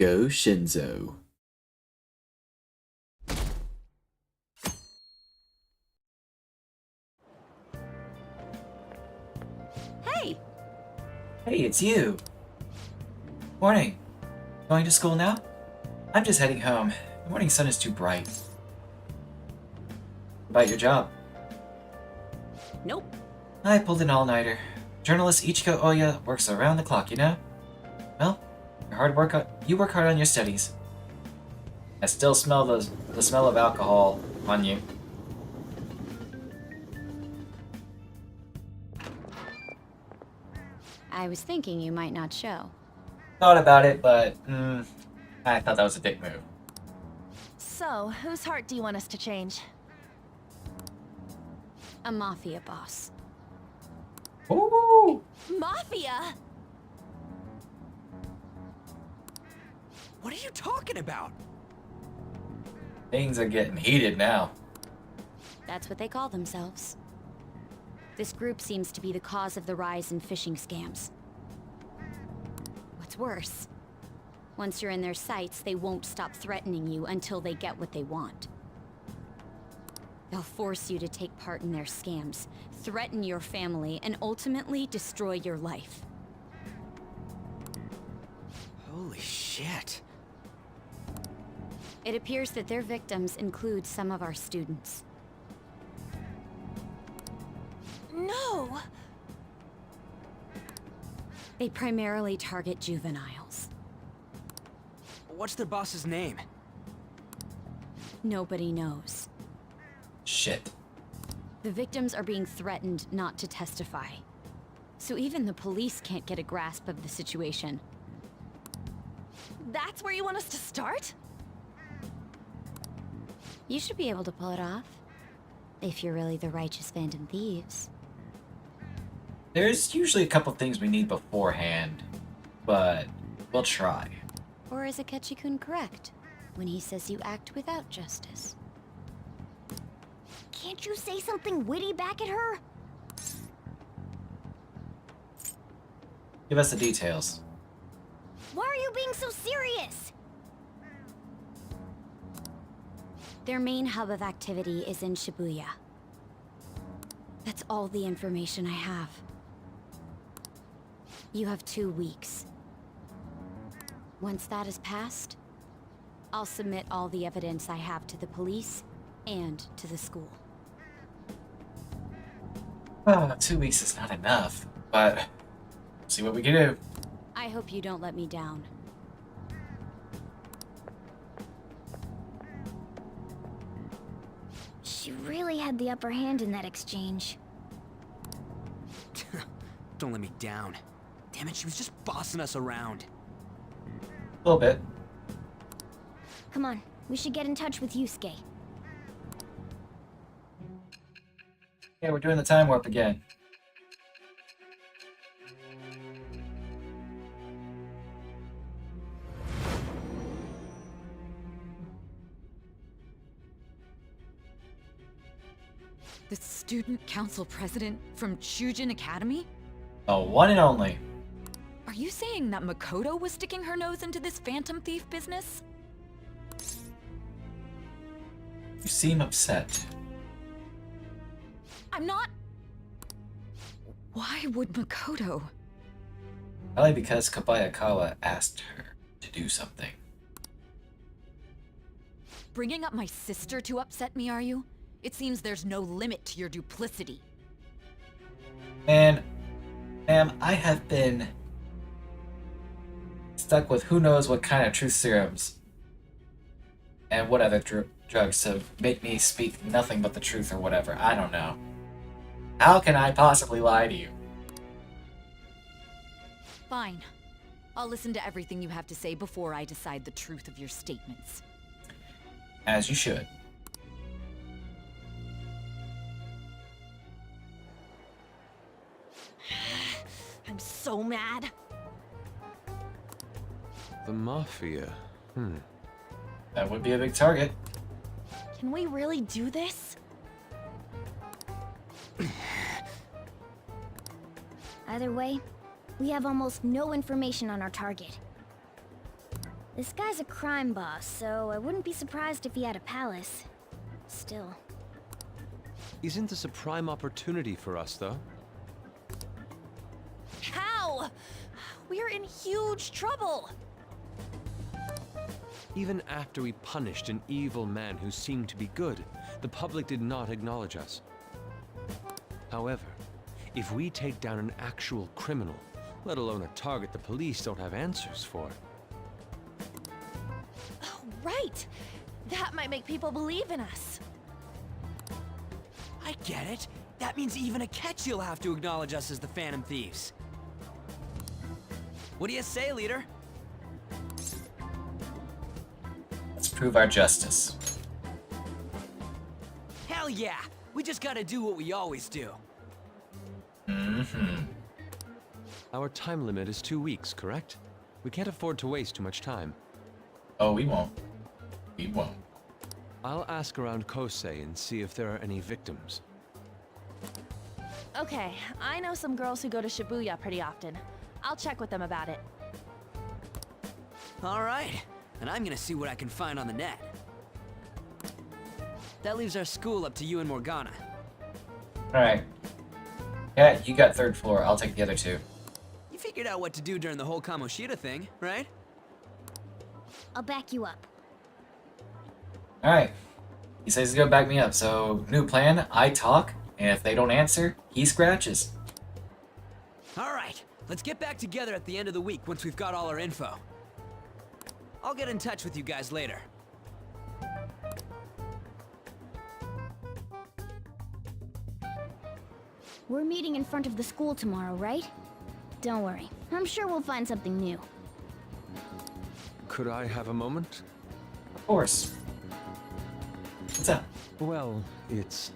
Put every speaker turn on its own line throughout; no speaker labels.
Goshinzo.
Hey!
Hey, it's you! Morning. Going to school now? I'm just heading home. The morning sun is too bright. About your job?
Nope.
I pulled an all-nighter. Journalist Ichiko Oya works around the clock, you know? Well, you work hard on your studies. I still smell the smell of alcohol on you.
I was thinking you might not show.
Thought about it, but I thought that was a dick move.
So, whose heart do you want us to change?
A mafia boss.
Ooh!
Mafia?
What are you talking about?
Things are getting heated now.
That's what they call themselves. This group seems to be the cause of the rise in phishing scams. What's worse, once you're in their sights, they won't stop threatening you until they get what they want. They'll force you to take part in their scams, threaten your family, and ultimately destroy your life.
Holy shit.
It appears that their victims include some of our students.
No!
They primarily target juveniles.
What's their boss's name?
Nobody knows.
Shit.
The victims are being threatened not to testify. So even the police can't get a grasp of the situation.
That's where you want us to start?
You should be able to pull it off. If you're really the righteous Phantom Thieves.
There's usually a couple things we need beforehand, but we'll try.
Or is Akechi-kun correct when he says you act without justice?
Can't you say something witty back at her?
Give us the details.
Why are you being so serious?
Their main hub of activity is in Shibuya. That's all the information I have. You have 2 weeks. Once that is passed, I'll submit all the evidence I have to the police and to the school.
2 weeks is not enough, but we'll see what we can do.
I hope you don't let me down.
She really had the upper hand in that exchange.
Don't let me down. Damn it, she was just bossing us around.
A little bit.
Come on, we should get in touch with Yusuke.
Yeah, we're doing the time warp again.
The student council president from Chujin Academy?
The one and only.
Are you saying that Makoto was sticking her nose into this phantom thief business?
You seem upset.
I'm not... Why would Makoto?
Probably because Kobayakawa asked her to do something.
Bringing up my sister to upset me, are you? It seems there's no limit to your duplicity.
And, ma'am, I have been stuck with who knows what kind of truth serums and what other drugs to make me speak nothing but the truth or whatever. I don't know. How can I possibly lie to you?
Fine. I'll listen to everything you have to say before I decide the truth of your statements.
As you should.
I'm so mad.
The mafia.
That would be a big target.
Can we really do this? Either way, we have almost no information on our target. This guy's a crime boss, so I wouldn't be surprised if he had a palace. Still.
Isn't this a prime opportunity for us, though?
How? We're in huge trouble.
Even after we punished an evil man who seemed to be good, the public did not acknowledge us. However, if we take down an actual criminal, let alone a target the police don't have answers for.
Oh, right. That might make people believe in us.
I get it. That means even a catch you'll have to acknowledge us as the Phantom Thieves. What do you say, leader?
Let's prove our justice.
Hell yeah! We just gotta do what we always do.
Mm-hmm.
Our time limit is 2 weeks, correct? We can't afford to waste too much time.
Oh, we won't. We won't.
I'll ask around Kosei and see if there are any victims.
Okay, I know some girls who go to Shibuya pretty often. I'll check with them about it.
Alright, and I'm gonna see what I can find on the net. That leaves our school up to you and Morgana.
Alright. Yeah, you got 3rd floor. I'll take the other 2.
You figured out what to do during the whole Kamoshida thing, right?
I'll back you up.
Alright. He says he's gonna back me up, so new plan, I talk, and if they don't answer, he scratches.
Alright, let's get back together at the end of the week once we've got all our info. I'll get in touch with you guys later.
We're meeting in front of the school tomorrow, right? Don't worry. I'm sure we'll find something new.
Could I have a moment?
Of course. What's up?
Well, it's...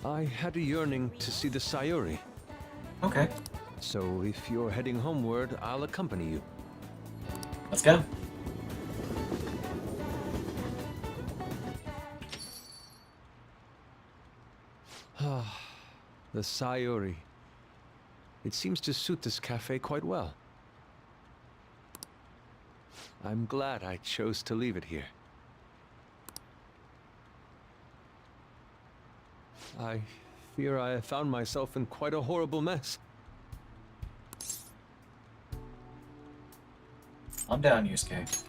I had a yearning to see the Sayuri.
Okay.
So if you're heading homeward, I'll accompany you.
Let's go.
The Sayuri. It seems to suit this cafe quite well. I'm glad I chose to leave it here. I fear I have found myself in quite a horrible mess.
Calm down, Yusuke.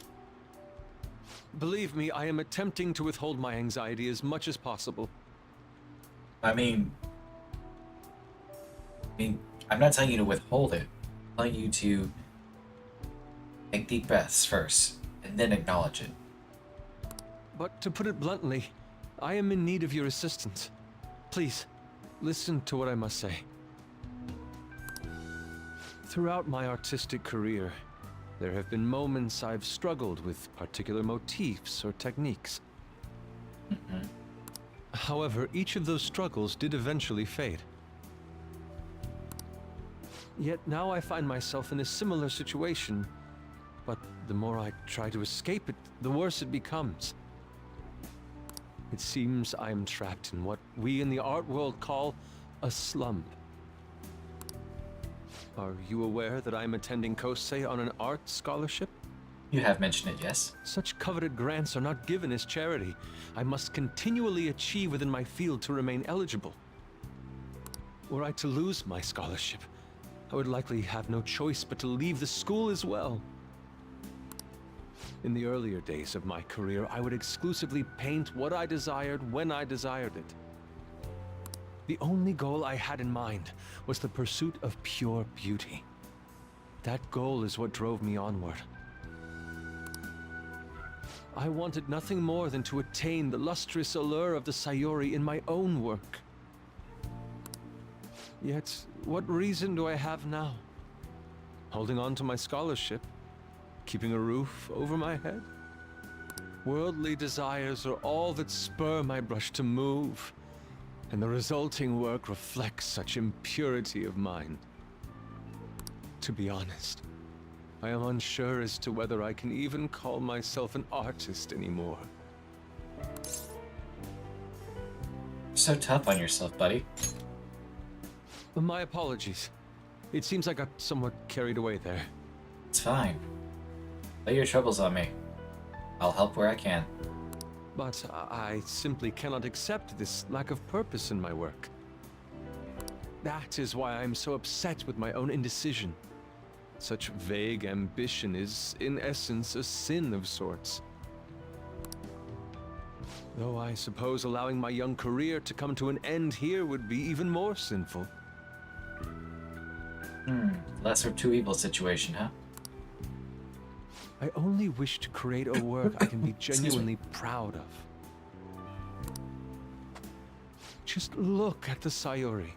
Believe me, I am attempting to withhold my anxiety as much as possible.
I mean, I'm not telling you to withhold it. I'm telling you to take deep breaths first, and then acknowledge it.
But to put it bluntly, I am in need of your assistance. Please, listen to what I must say. Throughout my artistic career, there have been moments I've struggled with particular motifs or techniques. However, each of those struggles did eventually fade. Yet now I find myself in a similar situation, but the more I try to escape it, the worse it becomes. It seems I am trapped in what we in the art world call a slump. Are you aware that I'm attending Kosei on an art scholarship?
You have mentioned it, yes.
Such coveted grants are not given as charity. I must continually achieve within my field to remain eligible. Were I to lose my scholarship, I would likely have no choice but to leave the school as well. In the earlier days of my career, I would exclusively paint what I desired when I desired it. The only goal I had in mind was the pursuit of pure beauty. That goal is what drove me onward. I wanted nothing more than to attain the lustrous allure of the Sayuri in my own work. Yet, what reason do I have now? Holding on to my scholarship? Keeping a roof over my head? Worldly desires are all that spur my brush to move, and the resulting work reflects such impurity of mind. To be honest, I am unsure as to whether I can even call myself an artist anymore.
You're so tough on yourself, buddy.
My apologies. It seems I got somewhat carried away there.
It's fine. Lay your troubles on me. I'll help where I can.
But I simply cannot accept this lack of purpose in my work. That is why I am so upset with my own indecision. Such vague ambition is, in essence, a sin of sorts. Though I suppose allowing my young career to come to an end here would be even more sinful.
Lesser of two evils situation, huh?
I only wish to create a work I can be genuinely proud of. Just look at the Sayori.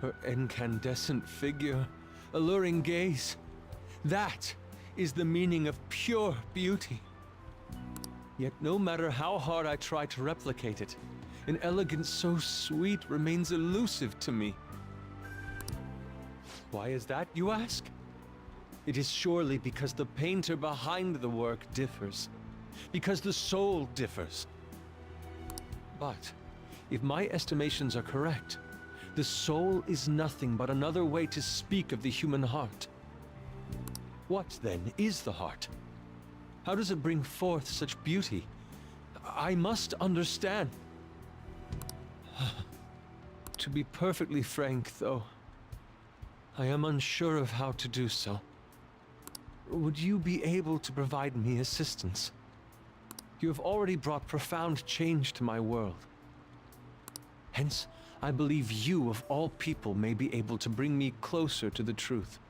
Her incandescent figure, alluring gaze. That is the meaning of pure beauty. Yet no matter how hard I try to replicate it, an elegance so sweet remains elusive to me. Why is that, you ask? It is surely because the painter behind the work differs, because the soul differs. But if my estimations are correct, the soul is nothing but another way to speak of the human heart. What, then, is the heart? How does it bring forth such beauty? I must understand. To be perfectly frank, though, I am unsure of how to do so. Would you be able to provide me assistance? You have already brought profound change to my world. Hence, I believe you, of all people, may be able to bring me closer to the truth.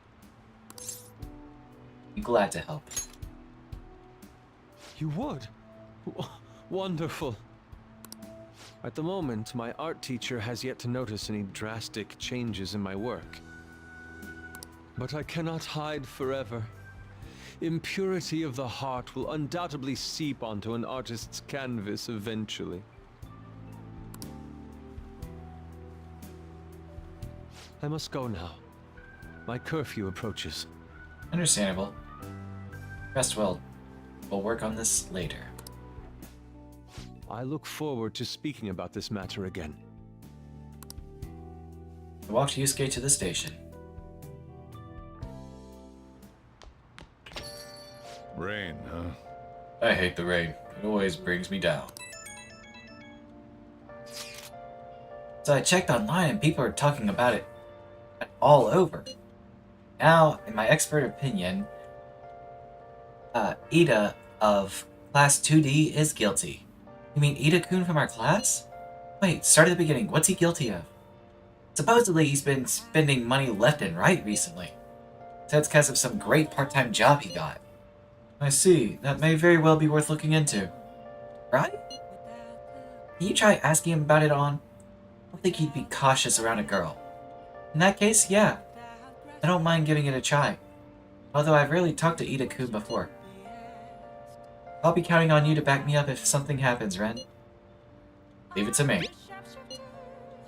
Be glad to help.
You would? Wonderful. At the moment, my art teacher has yet to notice any drastic changes in my work. But I cannot hide forever. Impurity of the heart will undoubtedly seep onto an artist's canvas eventually. I must go now. My curfew approaches.
Understandable. Rest well. We'll work on this later.
I look forward to speaking about this matter again.
I walked Yusuke to the station.
Rain, huh?
I hate the rain. It always brings me down. So I checked online and people are talking about it all over. Now, in my expert opinion, Ida of Class 2D is guilty. You mean Ida-kun from our class? Wait, start at the beginning. What's he guilty of? Supposedly he's been spending money left and right recently. That's because of some great part-time job he got. I see. That may very well be worth looking into. Right? Can you try asking him about it on? I don't think he'd be cautious around a girl. In that case, yeah. I don't mind giving it a try. Although I've rarely talked to Ida-kun before. I'll be counting on you to back me up if something happens, Ren. Leave it to me.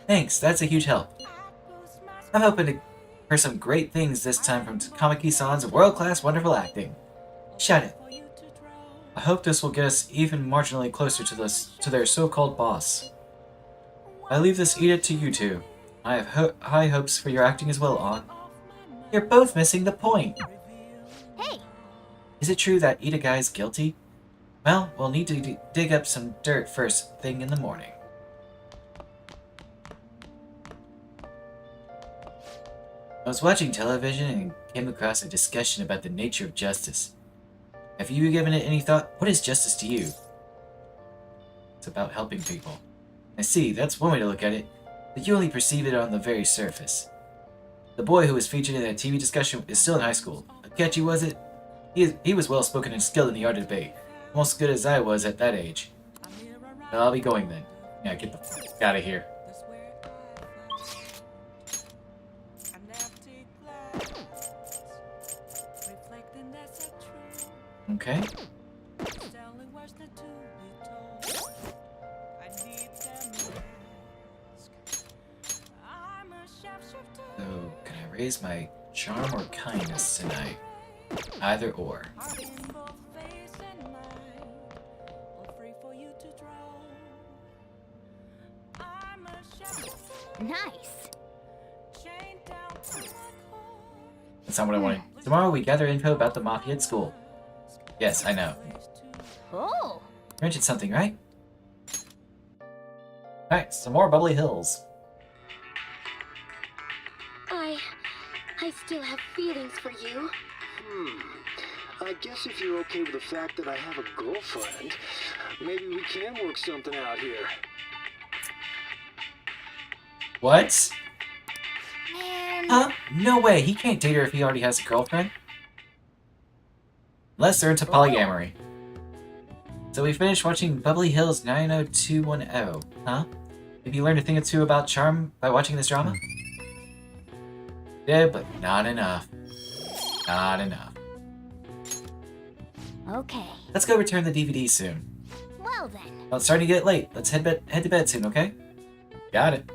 Thanks, that's a huge help. I'm hoping for some great things this time from Kamaki-san's world-class wonderful acting. Shut it. I hope this will get us even marginally closer to their so-called boss. I leave this Ida to you two. I have high hopes for your acting as well, An. You're both missing the point.
Hey!
Is it true that Ida guy is guilty? Well, we'll need to dig up some dirt first thing in the morning. I was watching television and came across a discussion about the nature of justice. Have you given it any thought? What is justice to you? It's about helping people. I see, that's one way to look at it, but you only perceive it on the very surface. The boy who was featured in that TV discussion is still in high school. Akechi, was it? He was well-spoken and skilled in the art of debate. Almost as good as I was at that age. Well, I'll be going then. Yeah, get the fuck out of here. Okay. So, can I raise my charm or kindness tonight? Either or.
Nice.
That's not what I wanted. Tomorrow we gather info about the mafia at school. Yes, I know.
Oh.
You mentioned something, right? Alright, some more Bubbly Hills.
I still have feelings for you.
I guess if you're okay with the fact that I have a girlfriend, maybe we can work something out here.
What?
Man.
Huh? No way, he can't date her if he already has a girlfriend. Unless they're into polyamory. So we finished watching Bubbly Hills 90210, huh? Maybe you learned a thing or two about charm by watching this drama? Yeah, but not enough. Not enough.
Okay.
Let's go return the DVD soon.
Well then.
Well, it's starting to get late. Let's head to bed soon, okay? Got it.